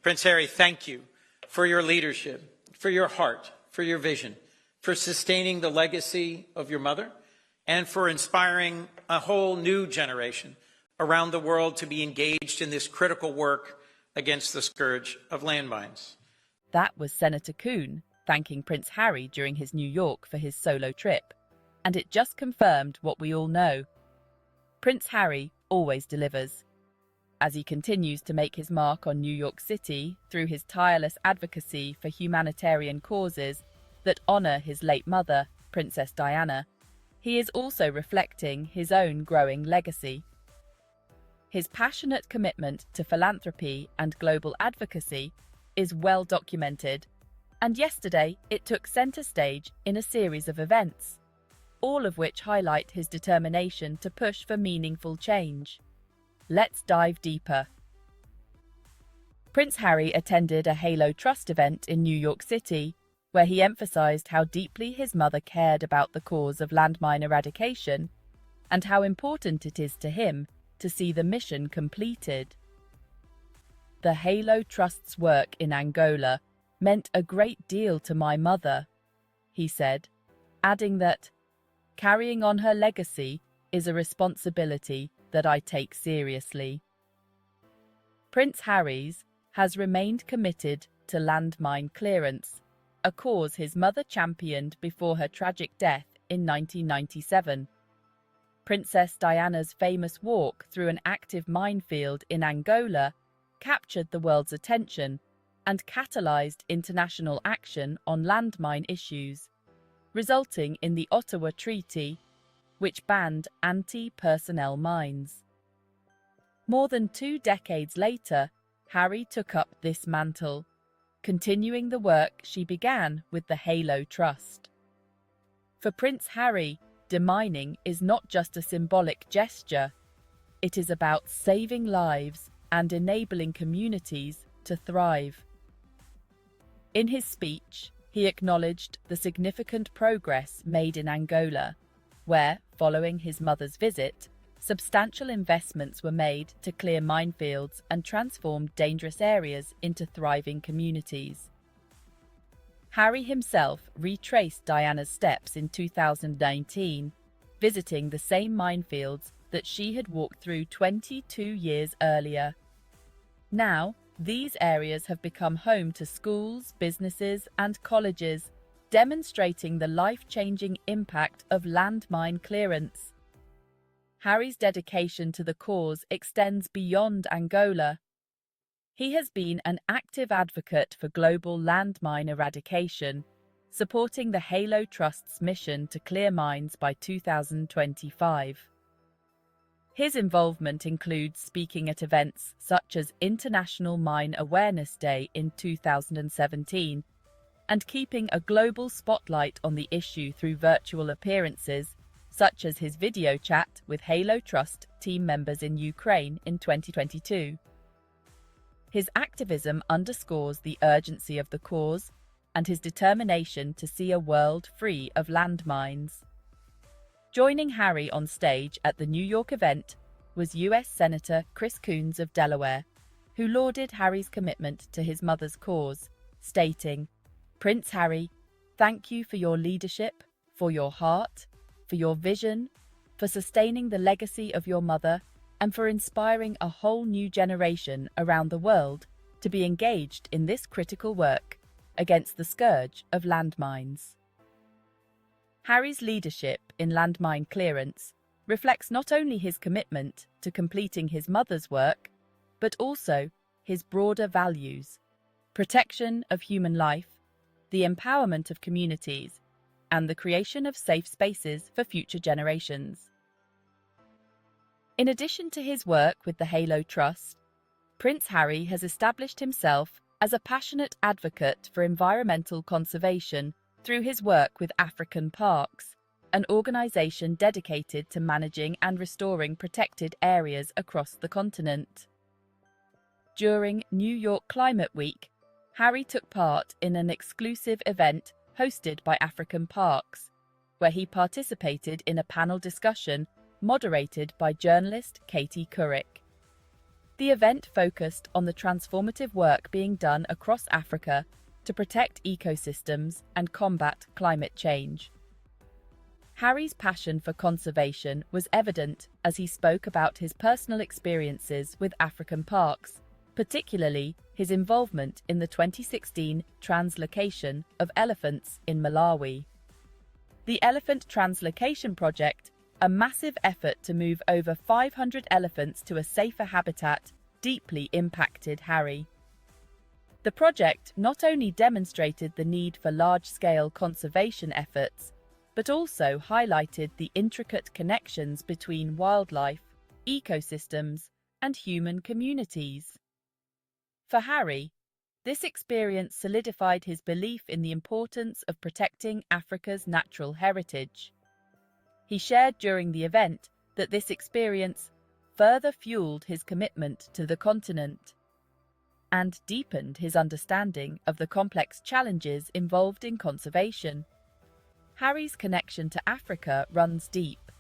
Prince Harry, thank you for your leadership, for your heart, for your vision, for sustaining the legacy of your mother, and for inspiring a whole new generation around the world to be engaged in this critical work against the scourge of landmines. That was Senator Coon thanking Prince Harry during his New York for his solo trip, and it just confirmed what we all know. Prince Harry always delivers. As he continues to make his mark on New York City through his tireless advocacy for humanitarian causes that honor his late mother, Princess Diana, he is also reflecting his own growing legacy. His passionate commitment to philanthropy and global advocacy is well documented, and yesterday it took center stage in a series of events, all of which highlight his determination to push for meaningful change. Let's dive deeper. Prince Harry attended a Halo Trust event in New York City, where he emphasized how deeply his mother cared about the cause of landmine eradication and how important it is to him to see the mission completed. The Halo Trust's work in Angola meant a great deal to my mother, he said, adding that carrying on her legacy is a responsibility that I take seriously. Prince Harry's has remained committed to landmine clearance, a cause his mother championed before her tragic death in 1997. Princess Diana's famous walk through an active minefield in Angola captured the world's attention and catalyzed international action on landmine issues, resulting in the Ottawa Treaty, which banned anti-personnel mines. More than 2 decades later, Harry took up this mantle, continuing the work she began with the Halo Trust. For Prince Harry, demining is not just a symbolic gesture, it is about saving lives and enabling communities to thrive. In his speech, he acknowledged the significant progress made in Angola, where, following his mother's visit, substantial investments were made to clear minefields and transform dangerous areas into thriving communities. Harry himself retraced Diana's steps in 2019, visiting the same minefields that she had walked through 22 years earlier. Now, these areas have become home to schools, businesses, and colleges, demonstrating the life-changing impact of landmine clearance. Harry's dedication to the cause extends beyond Angola. He has been an active advocate for global landmine eradication, supporting the Halo Trust's mission to clear mines by 2025. His involvement includes speaking at events such as International Mine Awareness Day in 2017 and keeping a global spotlight on the issue through virtual appearances, such as his video chat with Halo Trust team members in Ukraine in 2022. His activism underscores the urgency of the cause and his determination to see a world free of landmines. Joining Harry on stage at the New York event was US Senator Chris Coons of Delaware, who lauded Harry's commitment to his mother's cause, stating, "Prince Harry, thank you for your leadership, for your heart, for your vision, for sustaining the legacy of your mother, and for inspiring a whole new generation around the world to be engaged in this critical work against the scourge of landmines." Harry's leadership in landmine clearance reflects not only his commitment to completing his mother's work, but also his broader values: protection of human life, the empowerment of communities, and the creation of safe spaces for future generations. In addition to his work with the Halo Trust, Prince Harry has established himself as a passionate advocate for environmental conservation through his work with African Parks, an organisation dedicated to managing and restoring protected areas across the continent. During New York Climate Week, Harry took part in an exclusive event hosted by African Parks, where he participated in a panel discussion moderated by journalist Katie Couric. The event focused on the transformative work being done across Africa to protect ecosystems and combat climate change. Harry's passion for conservation was evident as he spoke about his personal experiences with African parks, particularly his involvement in the 2016 translocation of elephants in Malawi. The Elephant Translocation Project, a massive effort to move over 500 elephants to a safer habitat, deeply impacted Harry. The project not only demonstrated the need for large-scale conservation efforts, but also highlighted the intricate connections between wildlife, ecosystems, and human communities. For Harry, this experience solidified his belief in the importance of protecting Africa's natural heritage. He shared during the event that this experience further fueled his commitment to the continent and deepened his understanding of the complex challenges involved in conservation. Harry's connection to Africa runs deep.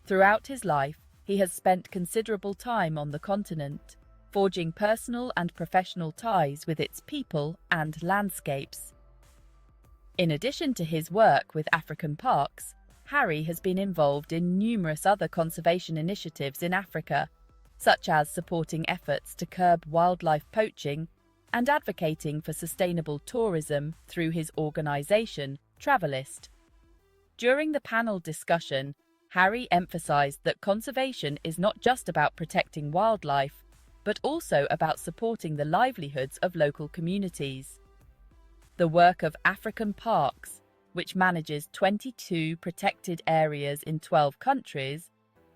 Throughout his life, he has spent considerable time on the continent, forging personal and professional ties with its people and landscapes. In addition to his work with African parks, Harry has been involved in numerous other conservation initiatives in Africa, such as supporting efforts to curb wildlife poaching and advocating for sustainable tourism through his organisation, Travelist. During the panel discussion, Harry emphasised that conservation is not just about protecting wildlife, but also about supporting the livelihoods of local communities. The work of African Parks, which manages 22 protected areas in 12 countries,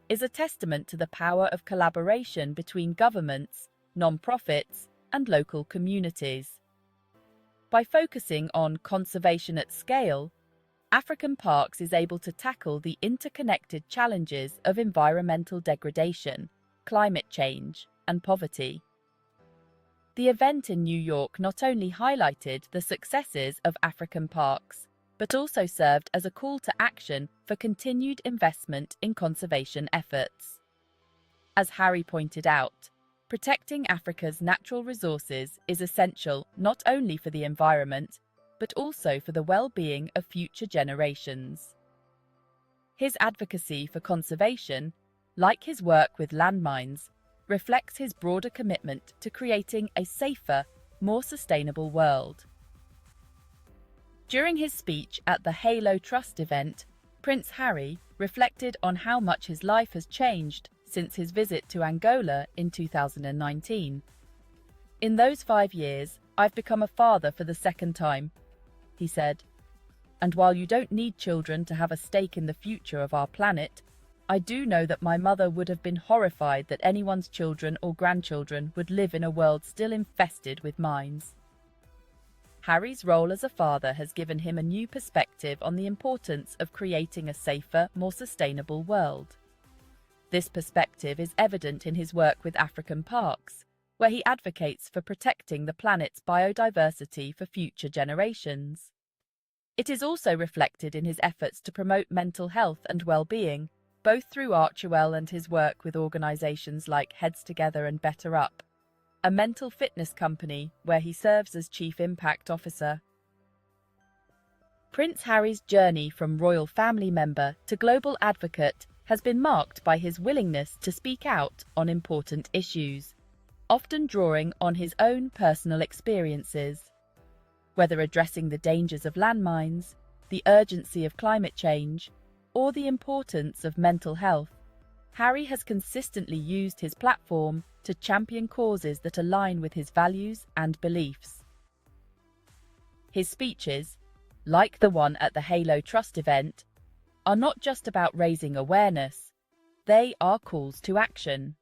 is a testament to the power of collaboration between governments, non-profits, and local communities. By focusing on conservation at scale, African Parks is able to tackle the interconnected challenges of environmental degradation, climate change, and poverty. The event in New York not only highlighted the successes of African parks, but also served as a call to action for continued investment in conservation efforts. As Harry pointed out, protecting Africa's natural resources is essential not only for the environment, but also for the well-being of future generations. His advocacy for conservation, like his work with landmines, reflects his broader commitment to creating a safer, more sustainable world. During his speech at the Halo Trust event, Prince Harry reflected on how much his life has changed since his visit to Angola in 2019. "In those 5 years, I've become a father for the second time," he said. "And while you don't need children to have a stake in the future of our planet, I do know that my mother would have been horrified that anyone's children or grandchildren would live in a world still infested with mines." Harry's role as a father has given him a new perspective on the importance of creating a safer, more sustainable world. This perspective is evident in his work with African parks, where he advocates for protecting the planet's biodiversity for future generations. It is also reflected in his efforts to promote mental health and well-being, both through Archewell and his work with organisations like Heads Together and Better Up, a mental fitness company where he serves as Chief Impact Officer. Prince Harry's journey from royal family member to global advocate has been marked by his willingness to speak out on important issues, often drawing on his own personal experiences. Whether addressing the dangers of landmines, the urgency of climate change, or the importance of mental health, Harry has consistently used his platform to champion causes that align with his values and beliefs. His speeches, like the one at the Halo Trust event, are not just about raising awareness, they are calls to action.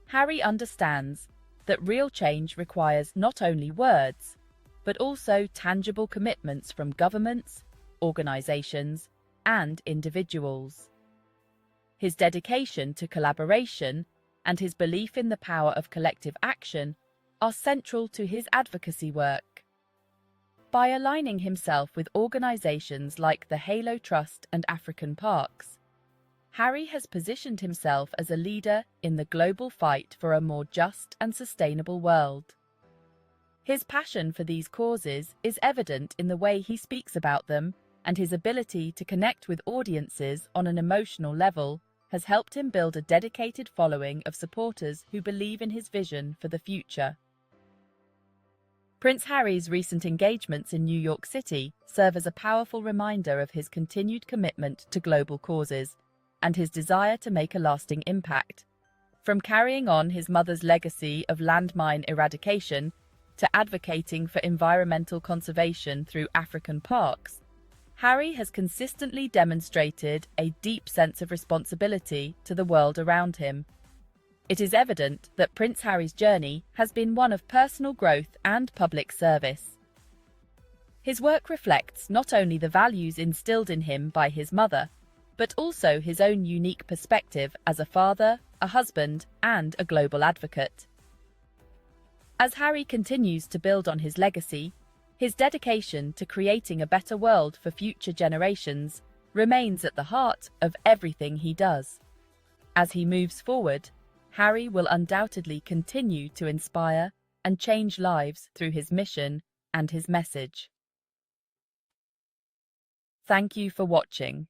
Harry understands that real change requires not only words, but also tangible commitments from governments, organisations, and individuals. His dedication to collaboration and his belief in the power of collective action are central to his advocacy work. By aligning himself with organisations like the Halo Trust and African Parks, Harry has positioned himself as a leader in the global fight for a more just and sustainable world. His passion for these causes is evident in the way he speaks about them, and his ability to connect with audiences on an emotional level has helped him build a dedicated following of supporters who believe in his vision for the future. Prince Harry's recent engagements in New York City serve as a powerful reminder of his continued commitment to global causes and his desire to make a lasting impact. From carrying on his mother's legacy of landmine eradication to advocating for environmental conservation through African parks, Harry has consistently demonstrated a deep sense of responsibility to the world around him. It is evident that Prince Harry's journey has been one of personal growth and public service. His work reflects not only the values instilled in him by his mother, but also his own unique perspective as a father, a husband, and a global advocate. As Harry continues to build on his legacy, his dedication to creating a better world for future generations remains at the heart of everything he does. As he moves forward, Harry will undoubtedly continue to inspire and change lives through his mission and his message. Thank you for watching.